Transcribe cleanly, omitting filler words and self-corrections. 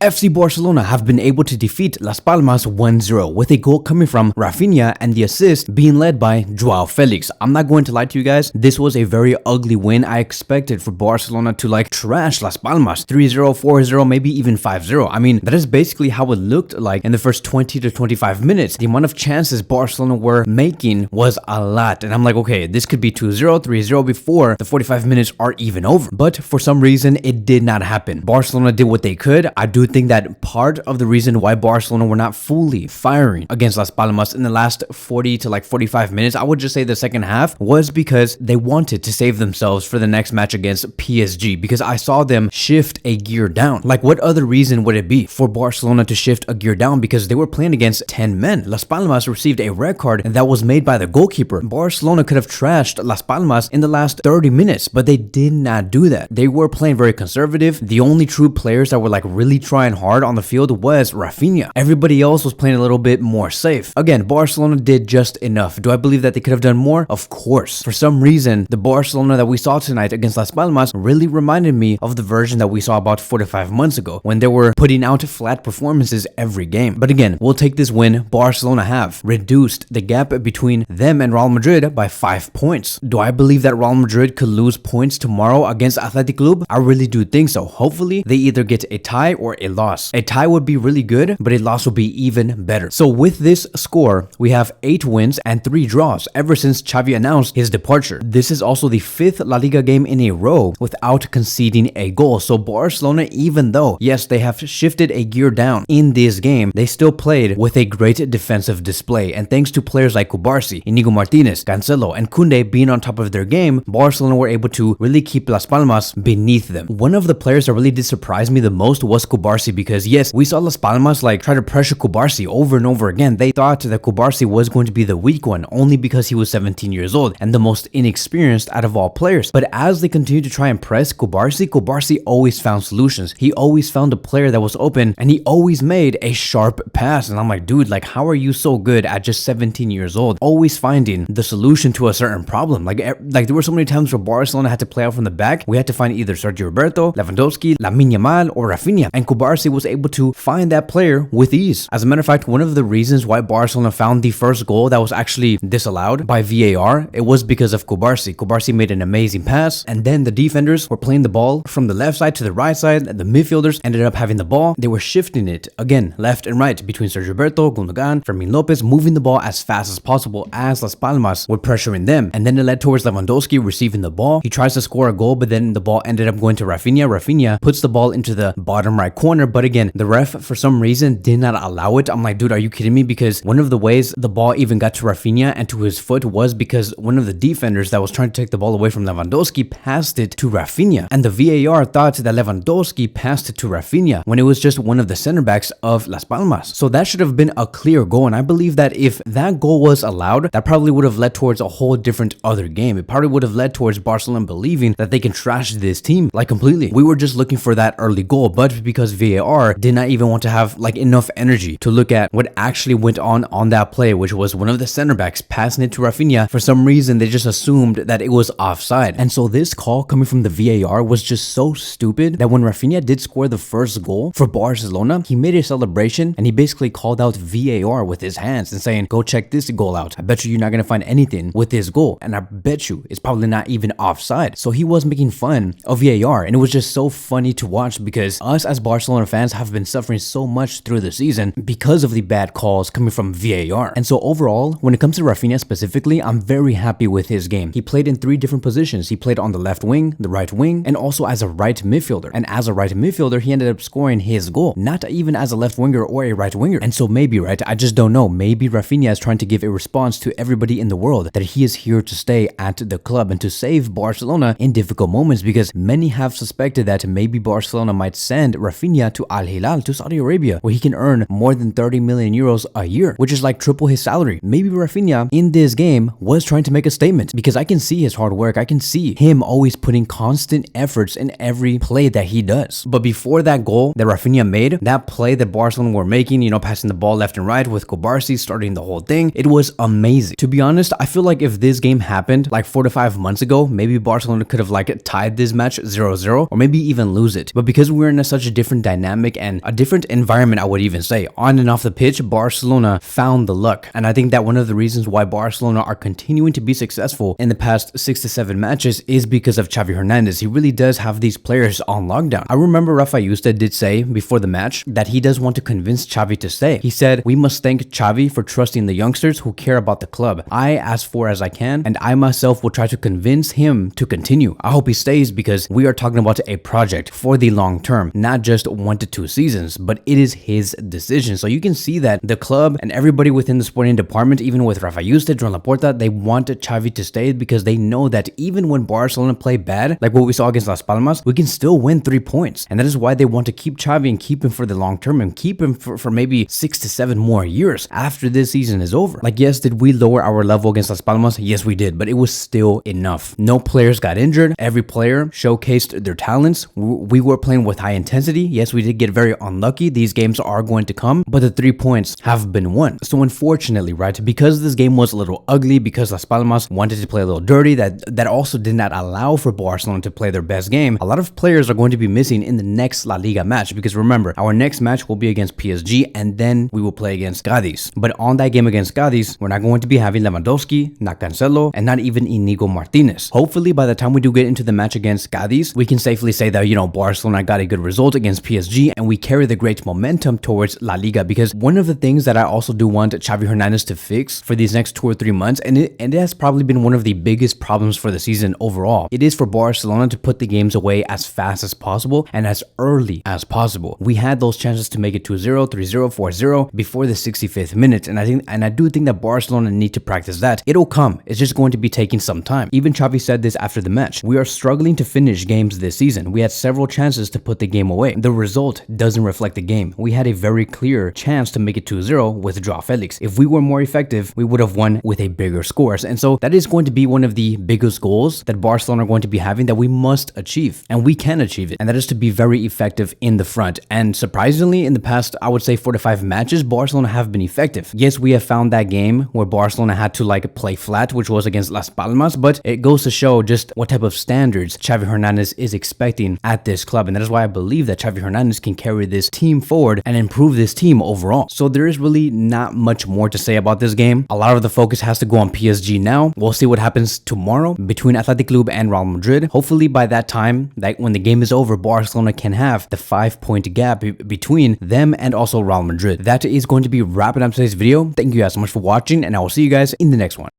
FC Barcelona have been able to defeat Las Palmas 1-0 with a goal coming from Raphinha and the assist being led by Joao Felix. I'm not going to lie to you guys, this was a very ugly win. I expected for Barcelona to trash Las Palmas 3-0, 4-0, maybe even 5-0. I mean, that is basically how it looked like in the first 20 to 25 minutes. The amount of chances Barcelona were making was a lot. And I'm like, okay, this could be 2-0, 3-0 before the 45 minutes are even over. But for some reason, it did not happen. Barcelona did what they could. I do think that part of the reason why Barcelona were not fully firing against Las Palmas in the last 40 to 45 minutes, I would just say the second half, was because they wanted to save themselves for the next match against PSG, because I saw them shift a gear down. Like, what other reason would it be for Barcelona to shift a gear down? Because they were playing against 10 men. Las Palmas received a red card that was made by the goalkeeper. Barcelona could have trashed Las Palmas in the last 30 minutes, but they did not do that. They were playing very conservative. The only true players that were really trying hard on the field was Raphinha. Everybody else was playing a little bit more safe. Again, Barcelona did just enough. Do I believe that they could have done more? Of course. For some reason, the Barcelona that we saw tonight against Las Palmas really reminded me of the version that we saw about 4 to 5 months ago, when they were putting out flat performances every game. But again, we'll take this win. Barcelona have reduced the gap between them and Real Madrid by 5 points. Do I believe that Real Madrid could lose points tomorrow against Athletic Club? I really do think so. Hopefully, they either get a tie or a loss. A tie would be really good, but a loss would be even better. So with this score, we have 8 wins and 3 draws ever since Xavi announced his departure. This is also the 5th La Liga game in a row without conceding a goal. So Barcelona, even though, yes, they have shifted a gear down in this game, they still played with a great defensive display. And thanks to players like Cubarsí, Inigo Martinez, Cancelo, and Koundé being on top of their game, Barcelona were able to really keep Las Palmas beneath them. One of the players that really did surprise me the most was Cubarsí, because yes, we saw Las Palmas try to pressure Cubarsí over and over again. They thought that Cubarsí was going to be the weak one only because he was 17 years old and the most inexperienced out of all players. But as they continued to try and press Cubarsí always found solutions. He always found a player that was open and he always made a sharp pass. And I'm like, dude, how are you so good at just 17 years old, always finding the solution to a certain problem? There were so many times where Barcelona had to play out from the back. We had to find either Sergio Roberto, Lewandowski, Lamine Yamal, or Raphinha, and Cubarsí was able to find that player with ease. As a matter of fact, one of the reasons why Barcelona found the first goal that was actually disallowed by VAR, it was because of Cubarsí. Cubarsí made an amazing pass, and then the defenders were playing the ball from the left side to the right side, and the midfielders ended up having the ball. They were shifting it, again, left and right, between Sergio Roberto, Gundogan, Fermin Lopez, moving the ball as fast as possible as Las Palmas were pressuring them. And then it led towards Lewandowski receiving the ball. He tries to score a goal, but then the ball ended up going to Raphinha. Raphinha puts the ball into the bottom right corner, but again, the ref for some reason did not allow it. I'm like, dude, are you kidding me? Because one of the ways the ball even got to Raphinha and to his foot was because one of the defenders that was trying to take the ball away from Lewandowski passed it to Raphinha, and the VAR thought that Lewandowski passed it to Raphinha when it was just one of the center backs of Las Palmas. So that should have been a clear goal, and I believe that if that goal was allowed, that probably would have led towards a whole different other game. It probably would have led towards Barcelona believing that they can trash this team completely. We were just looking for that early goal, but because VAR did not even want to have enough energy to look at what actually went on that play, which was one of the center backs passing it to Raphinha, for some reason they just assumed that it was offside. And so this call coming from the VAR was just so stupid that when Raphinha did score the first goal for Barcelona, he made a celebration and he basically called out VAR with his hands and saying, go check this goal out. I bet you're not going to find anything with this goal, and I bet you it's probably not even offside. So he was making fun of VAR, and it was just so funny to watch because us as Barcelona fans have been suffering so much through the season because of the bad calls coming from VAR. And so overall, when it comes to Raphinha specifically, I'm very happy with his game. He played in 3 different positions. He played on the left wing, the right wing, and also as a right midfielder. And as a right midfielder, he ended up scoring his goal, not even as a left winger or a right winger. And so maybe, right, I just don't know, maybe Raphinha is trying to give a response to everybody in the world that he is here to stay at the club and to save Barcelona in difficult moments, because many have suspected that maybe Barcelona might send Raphinha to Al Hilal, to Saudi Arabia, where he can earn more than 30 million euros a year, which is triple his salary. Maybe Raphinha in this game was trying to make a statement, because I can see his hard work. I can see him always putting constant efforts in every play that he does. But before that goal that Raphinha made, that play that Barcelona were making, passing the ball left and right with Cubarsí starting the whole thing, it was amazing. To be honest, I feel like if this game happened 4 to 5 months ago, maybe Barcelona could have tied this match 0-0 or maybe even lose it. But because we're in such a different dynamic and a different environment, I would even say. On and off the pitch, Barcelona found the luck. And I think that one of the reasons why Barcelona are continuing to be successful in the past 6 to 7 matches is because of Xavi Hernandez. He really does have these players on lockdown. I remember Raphinha did say before the match that he does want to convince Xavi to stay. He said, "We must thank Xavi for trusting the youngsters who care about the club. I as far as I can, and I myself will try to convince him to continue. I hope he stays because we are talking about a project for the long term, not just 1 to 2 seasons, but it is his decision." So you can see that the club and everybody within the sporting department, even with Raphinha, Joan Laporta, they want Xavi to stay because they know that even when Barcelona play bad, like what we saw against Las Palmas, we can still win 3 points. And that is why they want to keep Xavi and keep him for the long term and keep him for maybe 6 to 7 more years after this season is over. Like, yes, did we lower our level against Las Palmas? Yes, we did, but it was still enough. No players got injured. Every player showcased their talents. We were playing with high intensity. Yes, we did get very unlucky. These games are going to come, but the 3 points have been won. So unfortunately, right, because this game was a little ugly, because Las Palmas wanted to play a little dirty, that also did not allow for Barcelona to play their best game, a lot of players are going to be missing in the next La Liga match, because remember, our next match will be against PSG, and then we will play against Cádiz. But on that game against Cádiz, we're not going to be having Lewandowski, not Cancelo, and not even Inigo Martinez. Hopefully, by the time we do get into the match against Cádiz, we can safely say that, Barcelona got a good result against PSG, and we carry the great momentum towards La Liga, because one of the things that I also do want Xavi Hernandez to fix for these next 2 or 3 months, and it has probably been one of the biggest problems for the season overall, it is for Barcelona to put the games away as fast as possible and as early as possible. We had those chances to make it 2-0, 3-0, 4-0 before the 65th minute, and I do think that Barcelona need to practice that. It'll come. It's just going to be taking some time. Even Xavi said this after the match. We are struggling to finish games this season. We had several chances to put the game away. The result doesn't reflect the game. We had a very clear chance to make it 2-0 with Joao Felix. If we were more effective, we would have won with a bigger scores. And so that is going to be one of the biggest goals that Barcelona are going to be having, that we must achieve, and we can achieve it. And that is to be very effective in the front. And surprisingly, in the past, I would say 4 to 5 matches, Barcelona have been effective. Yes, we have found that game where Barcelona had to play flat, which was against Las Palmas, but it goes to show just what type of standards Xavi Hernandez is expecting at this club. And that is why I believe that Xavi Hernandez can carry this team forward and improve this team overall. So there is really not much more to say about this game. A lot of the focus has to go on PSG now. We'll see what happens tomorrow between Athletic Club and Real Madrid. Hopefully by that time, when the game is over, Barcelona can have the 5-point gap between them and also Real Madrid. That is going to be wrapping up today's video. Thank you guys so much for watching, and I will see you guys in the next one.